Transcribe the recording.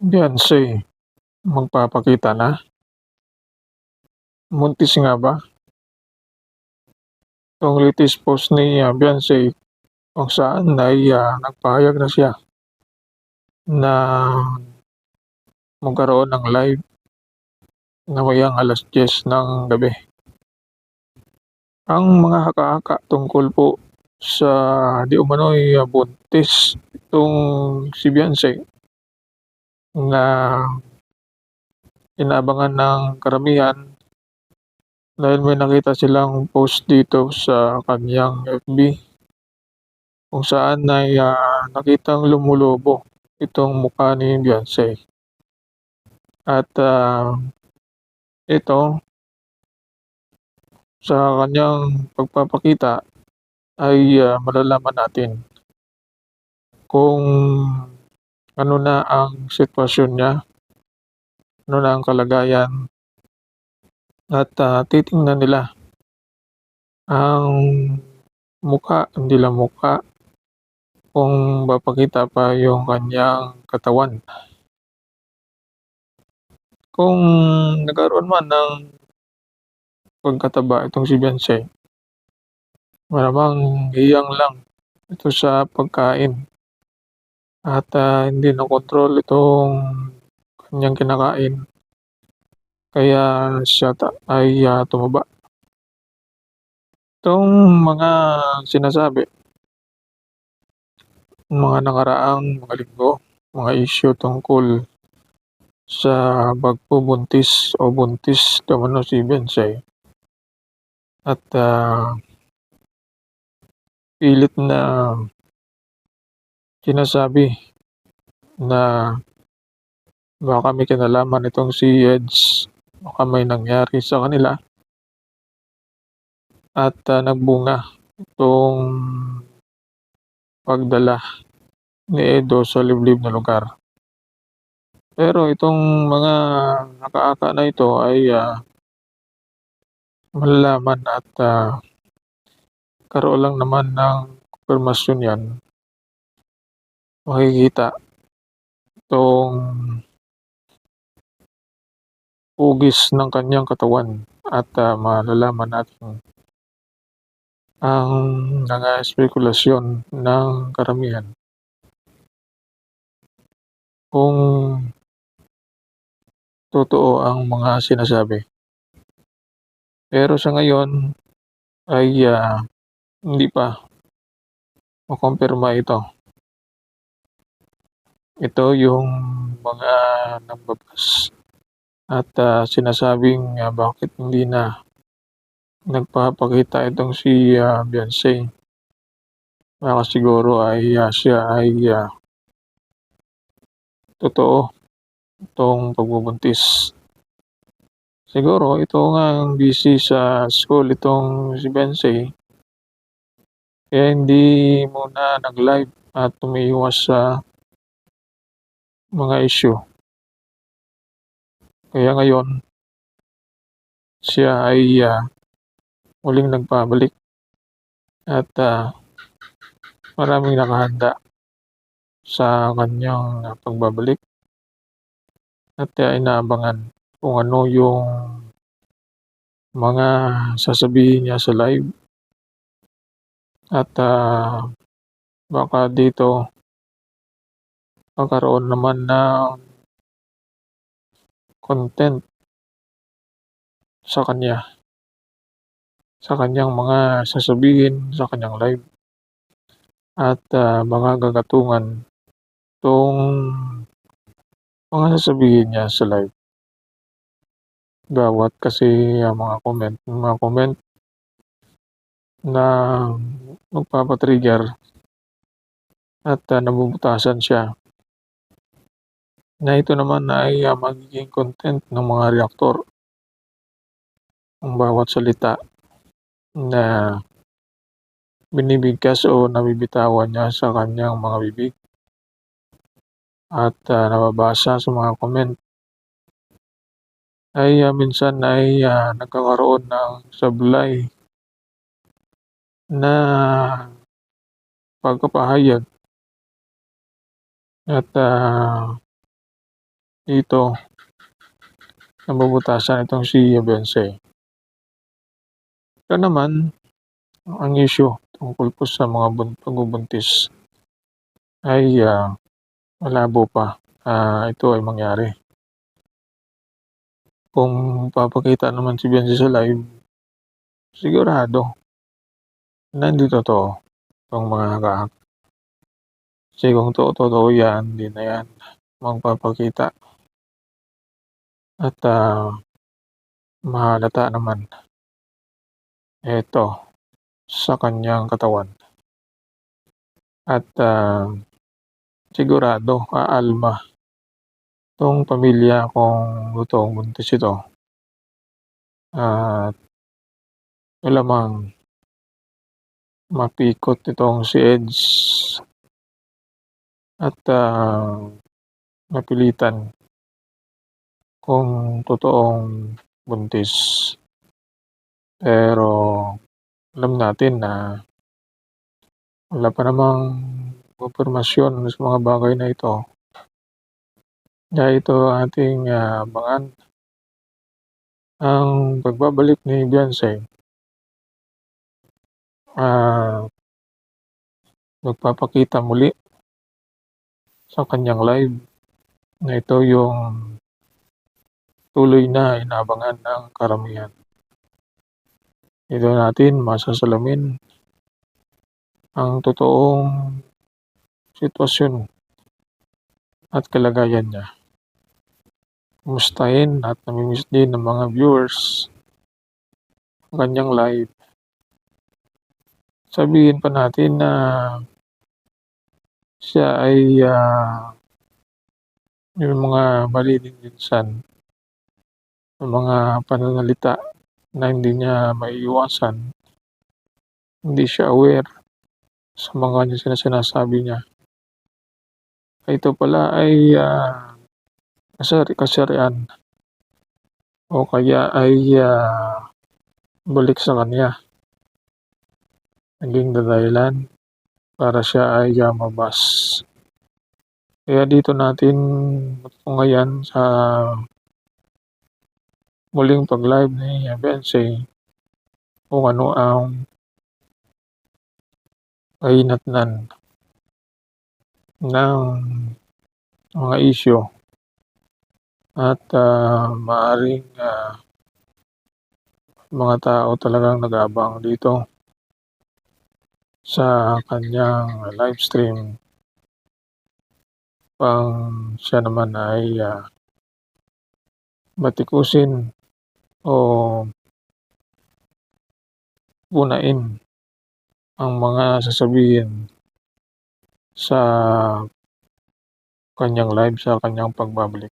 Beyonce, magpapakita na? Buntis nga ba? Itong latest post ni Beyonce kung saan ay nagpahayag na siya na magkaroon ng live mamayang 10:00 ng gabi. Ang mga haka-haka tungkol po sa di umano'y buntis itong si Beyonce na inaabangan ng karamihan dahil may nakita silang post dito sa kaniyang FB kung saan ay nakitang lumulubo itong mukha ni Beyonce. At ito sa kaniyang pagpapakita ay malalaman natin kung ano na ang sitwasyon niya, ano na ang kalagayan at titingnan nila ang mukha, hindi lang mukha, kung papakita pa yung kaniyang katawan. Kung nagkaroon man ng pagkataba itong si Beyonce, malamang hiyang lang ito sa pagkain at hindi nakontrol itong kaniyang kinakain kaya siya ay tumaba. Itong mga sinasabi mga nakaraang mga linggo, mga issue tungkol sa pagbubuntis o buntis daw umano si Beyonce at pilit na sinasabi na baka may kinalaman itong si Edge, baka may nangyari sa kanila at nagbunga itong pagdala ni Edo sa liblib na lugar. Pero itong mga naka-aka na ito ay malalaman at karoon lang naman ng kumpirmasyon 'yan. Makikita itong hugis ng kaniyang katawan at malalaman natin ang mga espekulasyon ng karamihan kung totoo ang mga sinasabi. Pero sa ngayon ay hindi pa makumpirma ito. Ito yung mga nambabas at sinasabing bakit hindi na nagpapakita itong si Beyonce. Baka siguro ay siya ay totoo itong pagbubuntis. Siguro ito nga ang busy sa school itong si Beyonce kaya hindi muna nag-live at umiiwas sa mga issue. Kaya ngayon siya ay muling nagpabalik at maraming nakahanda sa kaniyang pagbabalik at inaabangan kung ano yung mga sasabihin niya sa live at baka dito magkaroon naman ng content sa kanya, sa kaniyang mga sasabihin sa kaniyang live at mga gagatungan itong mga sasabihin niya sa live. Bawat kasi mga comment na magpapa-trigger at nabubutasan siya na ito naman ay magiging content ng mga reaktor. Ang bawat salita na binibigkas o nabibitawan niya sa kaniyang mga bibig at nababasa sa mga comment ay minsan ay nagkakaroon ng sablay na pagpapahayag at dito nabubutasan itong si Beyonce. Ito naman, ang issue tungkol po sa mga pagbubuntis ay malabo pa ito ay mangyari. Kung papakita naman si Beyonce sa live, sigurado na hindi totoo itong mga haka-haka. Kasi kung totoo yan, hindi na yan magpapakita. At mahalata naman ito sa kanyang katawan. At sigurado aalma itong pamilya kung totoong buntis ito. At malamang mapikot itong si Edge at napilitan kung totoong buntis. Pero alam natin na wala pa namang impormasyon sa mga bagay na ito. Kaya ito ating abangan ang pagbabalik ni Beyonce. Magpapakita muli sa kanyang live na ito yung tuloy na inaabangan ng karamihan. Dito natin masasalamin ang totoong sitwasyon at kalagayan niya. Kumustahin at namimiss din ng mga viewers ang kanyang live. Sabihin pa natin na siya ay yung mga malilinsan ng mga pananalita na hindi niya maiiwasan. Hindi siya aware sa mga sinasabi niya. Ito pala ay kasarian o kaya ay balik sa kanya. Naging dahilan para siya ay mabas. Kaya dito natin matunghayan sa muling pag-live ni Beyonce kung ano ang kahinatnan ng mga issue at maaaring mga tao talagang nag-aabang dito sa kanyang live stream pang siya naman ay batikusin o punain ang mga sasabihin sa kanyang live, sa kanyang pagbabalik.